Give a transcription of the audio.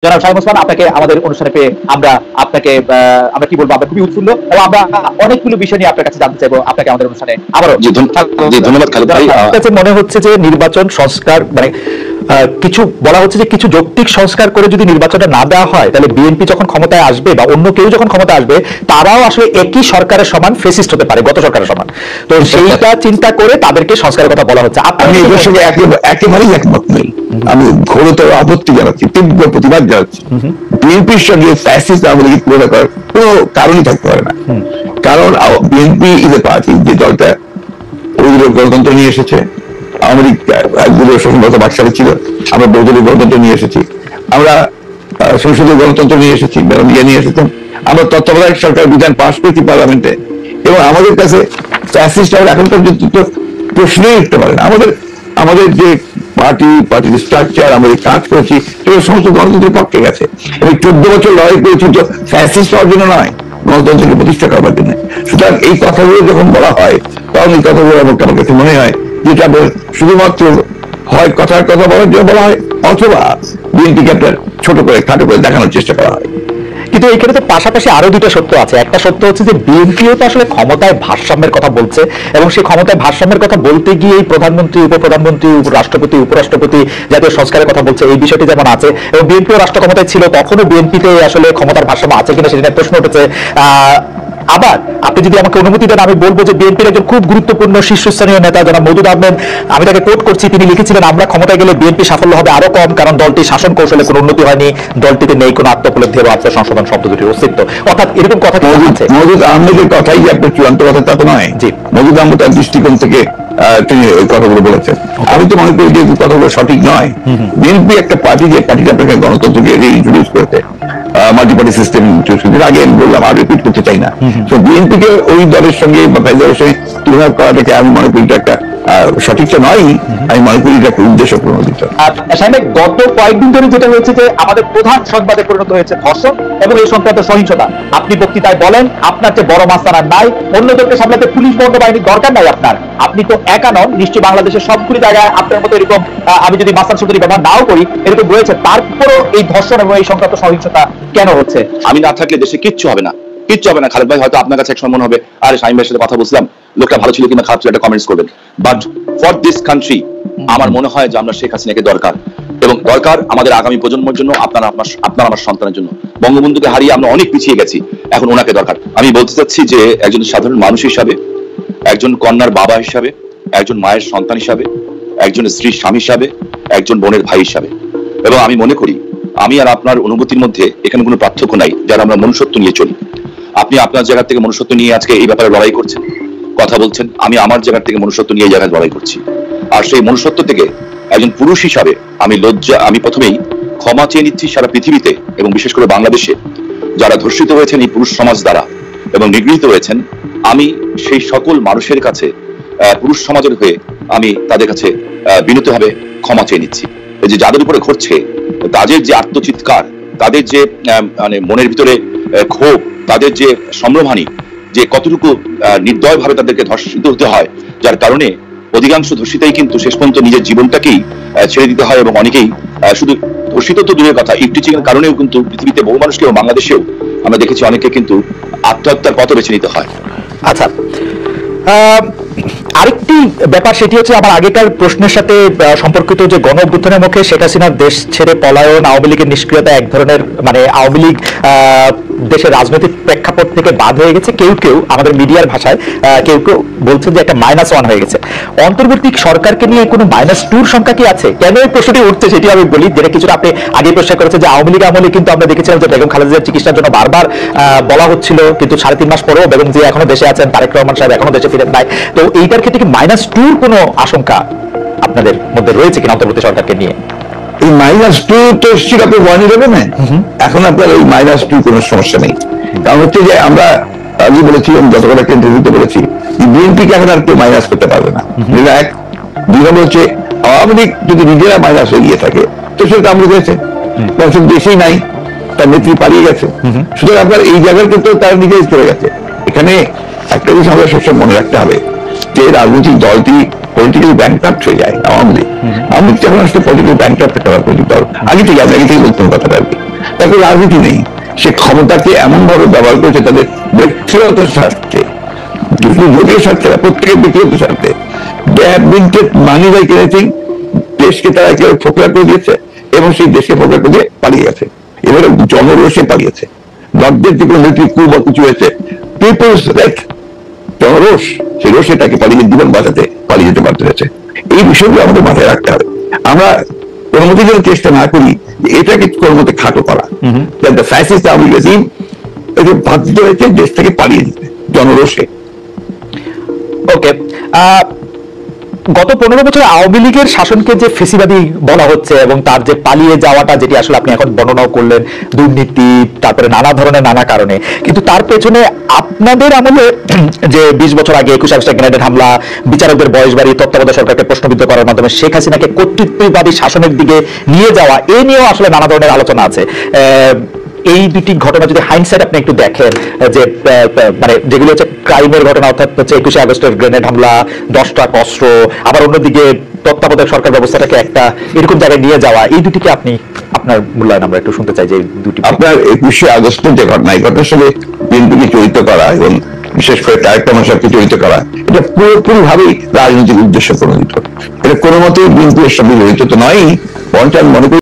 জনাব শামীম ওসমান, আপনাকে আমাদের অনুষ্ঠানে পেয়ে আমরা আপনাকে আমরা কি বলবো, আমরা খুবই উৎফুল্ল এবং আমরা অনেকগুলো বিষয় নিয়ে আপনার কাছে জানতে চাইবো। আপনাকে আমাদের অনুষ্ঠানে আবারও ধন্যবাদ খালেদ ভাই। মনে হচ্ছে যে নির্বাচন সংস্কার মানে কিছু বলা হচ্ছে যে কিছু যৌক্তিক সংস্কার করে যদি নির্বাচনটা না দেওয়া হয় তাহলে বিএনপি যখন ক্ষমতায় আসবে বা অন্য কেউ যখন ক্ষমতায় আসবে তারাও আসলে একই সরকারের সমান ফেসিস্ট হতে পারে, গত সরকারের সমান। তো সেইটা চিন্তা করে তাদেরকে সংস্কারের কথা বলা হচ্ছে। আমি এদের সঙ্গে একেবারেই একমত নই। আমি ঘোরতর আপত্তি জানাচ্ছি, তীব্র প্রতিবাদ জানাচ্ছি। বিএনপির সঙ্গে ফ্যাসিস্ট আওয়ামী লীগ তুলনা করার কোনো কারণই থাকতে পারে না। কারণ বিএনপি ইজ এ পার্টি, যে দলটা ওইগুলোর গণতন্ত্র নিয়ে এসেছে। আওয়ামী লীগ একগুলো সম্ভবত বাকশালে ছিল, আমরা বহুদলীয় গণতন্ত্র নিয়ে এসেছি, আমরা সংসদীয় গণতন্ত্র নিয়ে এসেছি, নিয়ে এসেছেন, আমরা তত্ত্বাবধায়ক সরকার বিধান পাশ করেছি পার্লামেন্টে। এবং আমাদের কাছে ফ্যাসিস্ট আমরা এখন পর্যন্ত প্রশ্নই উঠতে পারে না। আমাদের যে পার্টির স্ট্রাকচার, আমরা কাজ করেছি সেগুলো সমস্ত গণতন্ত্রের পক্ষে গেছে। এবং 14 বছর লড়াই করেছি তো ফ্যাসিস্ট হওয়ার জন্য নয়, গণতন্ত্রকে প্রতিষ্ঠা করবার জন্য। সুতরাং এই কথাগুলো যখন বলা হয় তখন এই কথাগুলো আমার কাছে মনে হয় যেটা শুধুমাত্র হয় কথার কথা বলার জন্য বলা হয়, অথবা বিএনপিকে একটা ছোট করে খাটো করে দেখানোর চেষ্টা করা হয়। কিন্তু এখানে তো পাশাপাশি আরো দুটো সত্য আছে। একটা সত্য হচ্ছে যে বিএনপিও তো আসলে ক্ষমতায় ভারসাম্যের কথা বলছে, এবং সেই ক্ষমতায় ভারসাম্যের কথা বলতে গিয়ে প্রধানমন্ত্রী, উপপ্রধানমন্ত্রী, রাষ্ট্রপতি, উপরাষ্ট্রপতি জাতীয় সংস্কারের কথা বলছে। এই বিষয়টি যেমন আছে, এবং বিএনপিও রাষ্ট্র ক্ষমতায় ছিল, তখনও বিএনপিতে আসলে ক্ষমতার ভারসাম্য আছে কিনা সেটা প্রশ্ন উঠেছে। আবার আপনি যদি আমাকে অনুমতি দেন, আমি বলবো যে বিএনপির একজন খুব গুরুত্বপূর্ণ শীর্ষস্থানীয় নেতা যারা মওদুদ আহমেদ, আমি তাকে কোট করছি, তিনি লিখেছিলেন, আমরা ক্ষমতায় গেলে বিএনপি সাফল্য হবে আরো কম, কারণ দলটি শাসন কৌশলে কোনো উন্নতি হয়নি, দলটিতে নেই কোনো আত্মোপলব্ধি এবং আত্মসংশোধন শব্দ দুটির অস্তিত্ব। অর্থাৎ এরকম কথা আছে। মওদুদ আহমেদের কথাই যে আপনার চূড়ান্ত কথা তা তো নয়। জি, মওদুদ আহমেদ তার দৃষ্টিকোণ থেকে তিনি ওই কথাগুলো বলেছেন। আমি তো মনে করি যে কথাগুলো সঠিক নয়। বিএনপি একটা পার্টি, যে পার্টিটা আপনাকে গণতন্ত্রকে ইন্ট্রোডিউস করেছে, মাল্টিপার্টি সিস্টেম ইন্ট্রোডিউস করেছে, আগে বললাম, আর রিপিট করতে চাই না। তো বিএনপিকে ওই দলের সঙ্গে বা দলের সঙ্গে তুলনা করাটাকে আমি মনে করি একটা সঠিকটা নয়। আমি মনে করি এটা একটা উদ্দেশ্য প্রণোদিত। গত কয়েকদিন ধরে যেটা হয়েছে যে আমাদের প্রধান সংবাদে পরিণত হয়েছে ধর্ষণ এবং এই সংক্রান্ত সহিংসতা। আপনি বক্তৃতায় বলেন আপনার যে বড় মাস্তানার নাই, অন্যদেরকে সামলাতে পুলিশ বন্ধ বাহিনীর দরকার নাই আপনার, আপনি তো একা নন, নিশ্চয়ই বাংলাদেশের সবগুলি জায়গায় আপনার মতো এরকম, আমি যদি মাস্তান শব্দটি ব্যবহার নাও করি, এরকম রয়েছে। তারপরও এই ধর্ষণ এবং এই সংক্রান্ত সহিংসতা কেন হচ্ছে? আমি না থাকলে দেশে কিচ্ছু হবে না, কিচ্ছু হবে না। খালেদ ভাই, হয়তো আপনার কাছে এক সময় মনে হবে আরে শামীম ভাইয়ের সাথে কথা বলছিলাম, লোকটা ভালো ছিল কিংবা খারাপ ছিল, একটা কমেন্টস করবেন। বাট ফর দিস কান্ট্রি আমার মনে হয় যে আমরা শেখ হাসিনাকে দরকার, এবং দরকার আমাদের আগামী প্রজন্মের জন্য, আপনার আমার সন্তানের জন্য। বঙ্গবন্ধুকে হারিয়ে আমরা অনেক পিছিয়ে গেছি, এখন ওনাকে দরকার। আমি বলতে চাচ্ছি যে একজন সাধারণ মানুষ হিসাবে, একজন কন্যার বাবা হিসাবে, একজন মায়ের সন্তান হিসাবে, একজন স্ত্রীর স্বামী হিসাবে, একজন বোনের ভাই হিসাবে, এবং আমি মনে করি আমি আর আপনার অনুভূতির মধ্যে এখানে কোনো পার্থক্য নাই, যারা আমরা মনুষ্যত্ব নিয়ে চলি। আপনি আপনার জায়গা থেকে মনুষ্যত্ব নিয়ে আজকে এই ব্যাপারে লড়াই করছেন, কথা বলছেন, আমি আমার জায়গা থেকে মনুষ্যত্ব নিয়ে এই জায়গায় লড়াই করছি। আর সেই মনুষ্যত্ব থেকে একজন পুরুষ হিসাবে আমি প্রথমেই ক্ষমা চেয়ে নিচ্ছি সারা পৃথিবীতে, এবং বিশেষ করে বাংলাদেশে যারা ধর্ষিত হয়েছেন এই পুরুষ সমাজ দ্বারা এবং নিগৃহীত হয়েছেন। আমি সেই সকল মানুষের কাছে, পুরুষ সমাজের হয়ে আমি তাদের কাছে বিনীতভাবে ক্ষমা চেয়ে নিচ্ছি। যে যাদের উপরে ঘটছে, তাদের যে আত্মচিৎকার, তাদের যে মানে মনের ভিতরে ক্ষোভ, তাদের যে সম্ভ্রমহানি, যে কতটুকু নির্দয়ভাবে তাদেরকে ধর্ষিত হতে হয়, যার কারণে অধিকাংশ ধর্ষিতাই কিন্তু শেষ পর্যন্ত নিজের জীবনটাকেই ছেড়ে দিতে হয়। এবং অনেকেই শুধু ধর্ষিত তো দূরের কথা, ইফটিচিং এর কারণেও কিন্তু পৃথিবীতে বহু মানুষকেও, বাংলাদেশেও আমরা দেখেছি অনেকে কিন্তু আত্মহত্যার পথ বেছে নিতে হয়। আচ্ছা, আরেকটি ব্যাপার সেটি হচ্ছে আমার আগেকার প্রশ্নের সাথে সম্পর্কিত, যে গণ অভ্যুত্থানের মুখে শেখ হাসিনার দেশ ছেড়ে পলায়ন, আওয়ামী লীগের নিষ্ক্রিয়তা এক ধরনের, মানে আওয়ামী লীগ দেশের রাজনৈতিক প্রেক্ষাপট থেকে বাদ হয়ে গেছে। কেউ কেউ আমাদের মিডিয়ার ভাষায় কেউ কেউ বলছেন যে একটা -1 হয়ে গেছে। অন্তর্বর্তী সরকারকে নিয়ে কোনো -2 সংখ্যা কি আছে? কেন এই প্রশ্নটি উঠছে সেটি আমি বলি, যেটা কিছুটা আপনি আগে প্রশ্ন করেছেন যে আওয়ামী লীগ আমলে কিন্তু আমরা দেখেছিলাম যে বেগম খালেদা জিয়ার চিকিৎসার জন্য বারবার বলা হচ্ছিল, কিন্তু 3.5 মাস পরেও বেগম জিয়া এখনো দেশে আছেন, তারেক রহমান সাহেব এখনো দেশে ফিরেন নাই। তো এইটার ক্ষেত্রে কি -2 কোনো আশঙ্কা আপনাদের মধ্যে রয়েছে কিনা অন্তর্বর্তী সরকারকে নিয়ে? এই -2 তো এসেছিল আপনি 111-এ, এখন আপনার ওই -2 কোনো সমস্যা নেই। কারণ হচ্ছে যে আমরা আগে বলেছিলাম, যতগুলো একটা ইন্টারভিউতে বলেছি, বিএনপিকে এখন আর কেউ মাইনাস করতে পারবে না। এক, দুই নম্বর হচ্ছে আওয়ামী লীগ যদি নিজেরা মাইনাস হয়ে গিয়ে থাকে তো সেটা আমরা হয়েছে, দেশেই নাই, তার নেত্রী পালিয়ে গেছে। সুতরাং আপনার এই জায়গার কিন্তু তার নিজেই চলে গেছে। এখানে একটা জিনিস আমাদের সবসময় মনে রাখতে হবে, যে রাজনৈতিক দলটি পলিটিক্যালি ব্যাংকরাপ্ট হয়ে যায়। আওয়ামী লীগ যখন আসলে পলিটিক্যালি ব্যাংকরাপ্ট একটা রাজনৈতিক দল, আগে থেকে বলতাম কথাটা আর কি। রাজনীতি নেই, সে ক্ষমতাকে এমন ভাবে ব্যবহার করেছে তাদের ব্যক্তিগত স্বার্থে, জোটের স্বার্থে, প্রত্যেকের ব্যক্তিগত স্বার্থে। মানি লাইক এনিথিং, দেশকে তারা একেবারে ফোকলা করে দিয়েছে এবং সেই দেশকে ফোকলা করে দিয়ে পালিয়ে গেছে। এবারে জনরোষে পালিয়েছে, নর্থদের যে কোনো মিলিটারি কু বা কিছু হয়েছে, পিপলস লাইক জনরোষ, সেই রোষে তাকে পালিয়ে জীবন বাঁচাতে পালিয়ে যেতে বাধ্য হয়েছে। এই বিষয়গুলো আমাদের মাথায় রাখতে হবে। আমরা কোনো মতে যেন চেষ্টা না করি এটাকে কোনো মতে খাটো করা। ফ্যাসিস্ট আওয়ামী রেজিম বাধ্য হয়েছে দেশ থেকে পালিয়ে যেতে জনরোষে। ওকে, গত 15 বছর আওয়ামী লীগের শাসনকে যে ফেসিবাদী বলা হচ্ছে এবং তার যে পালিয়ে যাওয়াটা, যেটি আসলে আপনি এখন বর্ণনাও করলেন, দুর্নীতি, তারপরে নানা ধরনের নানা কারণে, কিন্তু তার পেছনে আপনাদের আমলে যে 20 বছর আগে 21 আগস্টের গ্রেনেড হামলা, বিচারকদের বয়স বাড়িয়ে তত্ত্বাবধায়ক সরকারকে প্রশ্নবিদ্ধ করার মাধ্যমে শেখ হাসিনাকে কর্তৃত্ববাদী শাসনের দিকে নিয়ে যাওয়া, এ নিয়েও আসলে নানা ধরনের আলোচনা আছে। এই দুটি ঘটনা যদি হাইন্ডসাইট আপনি একটু দেখেন, যে মানে যেগুলো হচ্ছে ক্রাইমের ঘটনা, অর্থাৎ হচ্ছে 21 আগস্টের গ্রেনেড হামলা, 10টা অস্ত্র, আবার অন্যদিকে তত্ত্বাবধায়ক সরকার ব্যবস্থাটাকে একটা এরকম জায়গায় নিয়ে যাওয়া, এই দুটিকে আপনি আপনার মূল্যায়ন আমরা একটু শুনতে চাই। যে দুটি আপনার 21 আগস্টের যে ঘটনা, এই ঘটনার সাথে বিএনপিকে জড়িত করা এবং বিশেষ করে তারেক রহমান সাহেবকে জড়িত করা, এটা পুরোপুরি ভাবেই রাজনৈতিক উদ্দেশ্য প্রণোদিত। এটা কোনো মতেই বিএনপির সাথে জড়িত তো নয়, বরঞ্চ আমি মনে করি